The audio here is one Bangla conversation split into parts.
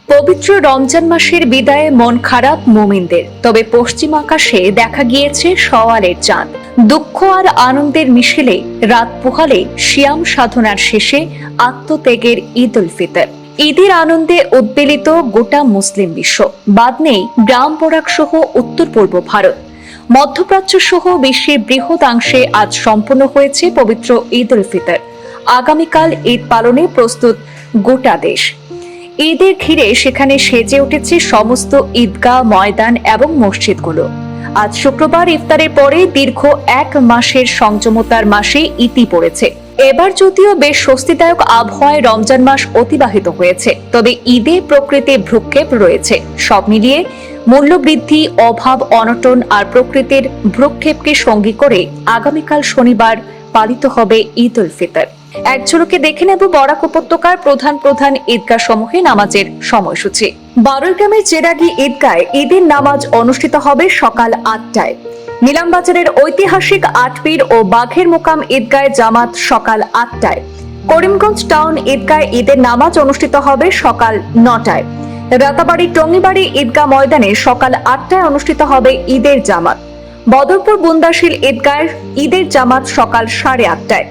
পবিত্র রমজান মাসের বিদায়ে মন খারাপ মুমিনদের, তবে পশ্চিম আকাশে দেখা গিয়েছে সওয়ালের চাঁদ। দুঃখ আর আনন্দের মিশেলে রাত পোহালে সিয়াম সাধনার শেষে আত্মত্যাগের ঈদ উল ফিতর। ঈদের আনন্দে উদ্বেলিত গোটা মুসলিম বিশ্ব, বাদ নেই গ্রাম বরাক সহ উত্তর পূর্ব ভারত। মধ্যপ্রাচ্য সহ বিশ্বের বৃহদাংশে আজ সম্পন্ন হয়েছে পবিত্র ঈদ উল ফিতর। আগামীকাল ঈদ পালনে প্রস্তুত গোটা দেশ। ঈদের ঘিরে সেখানে সেজে উঠেছে সমস্ত ঈদগাহ, ময়দান এবং মসজিদগুলো। আজ শুক্রবার ইফতারের পরে দীর্ঘ এক মাসের সংযমতার মাসে ইতি পড়েছে। এবার যদিও বেশ স্বস্তিদায়ক আবহাওয়ায় রমজান মাস অতিবাহিত হয়েছে, তবে ঈদে প্রকৃতির ভ্রুক্ষেপ রয়েছে। সব মিলিয়ে মূল্যবৃদ্ধি, অভাব, অনটন আর প্রকৃতির ভ্রুক্ষেপকে সঙ্গী করে আগামীকাল শনিবার পালিত হবে ঈদ উল ফিতর। এক ঝলকে দেখে নেব বরাক উপত্যকার প্রধান ঈদগাহ সমূহে নামাজের সময়সূচি। বারুইগ্রামের চেরাগী ঈদগাহে ঈদের নামাজ অনুষ্ঠিত হবে সকাল ৮টায়। নিলামবাজারের ঐতিহাসিক আটপীর ও বাঘের মোকাম ঈদগাহে জামাত সকাল ৮টায়। করিমগঞ্জ টাউন ঈদগাহে ঈদের নামাজ অনুষ্ঠিত হবে সকাল ৯টায়। রাতাবাড়ি টঙ্গিবাড়ি ঈদগাহ ময়দানে সকাল ৮টায় অনুষ্ঠিত হবে ঈদের জামাত। বদরপুর বুন্দাশিল ঈদগাহের ঈদের জামাত সকাল ৮:৩০টায়।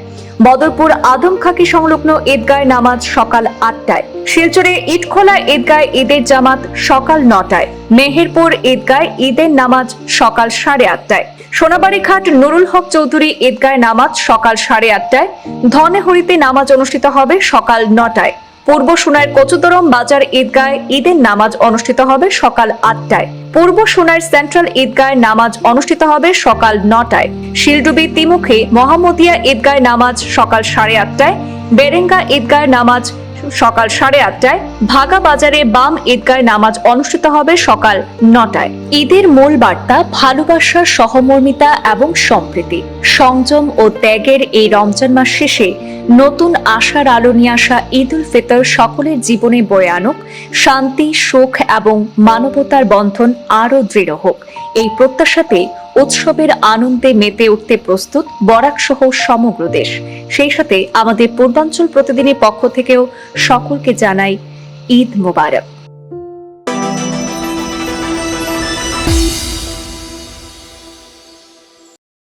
বদরপুর আদমখাকি সংলগ্ন ঈদগাহে নামাজ সকাল ৮টায়। শিলচরে ইটখোলা ঈদগাহে ঈদের জামাত সকাল ৯টায়। মেহেরপুর ঈদগাহে ঈদের নামাজ সকাল ৮:৩০টায়। সোনাবাড়ীঘাট নুরুল হক চৌধুরী ঈদগাহে নামাজ সকাল ৮:৩০টায়। ধনেহরিতে নামাজ অনুষ্ঠিত হবে সকাল ৯টায়। পূর্ব সোনার কচুদরম বাজার ঈদগাহে ঈদের নামাজ অনুষ্ঠিত হবে সকাল ৮টায়। পূর্ব সোনার সেন্ট্রাল ঈদগাহে নামাজ অনুষ্ঠিত হবে সকাল ৯টায়। শিলডুবি তিমুখে মোহাম্মদিয়া ঈদগাহে নামাজ সকাল ৮:৩০টায়। বেরেঙ্গা ঈদগাহে নামাজ সকাল ৮:৩০টায়। ভাগা বাজারে বাম ঈদগাহে নামাজ অনুষ্ঠিত হবে সকাল ৯টায়। ঈদের মূল বার্তা ভালোবাসা, সহমর্মিতা এবং সম্প্রীতি। সংযম ও ত্যাগের এই রমজান মাস শেষে নতুন আশার আলো নিয়ে আসা ঈদ উল ফিতর সকলের জীবনে বয়ে আনুক শান্তি, সুখ এবং মানবতার বন্ধন আরো দৃঢ় হোক। এই প্রত্যাশাতে উৎসবের আনন্দে মেতে উঠতে প্রস্তুত বরাক সহ সমগ্র দেশ। সেই সাথে আমাদের পূর্বাঞ্চল প্রতিদিনের পক্ষ থেকেও সকলকে জানাই ঈদ মোবারক।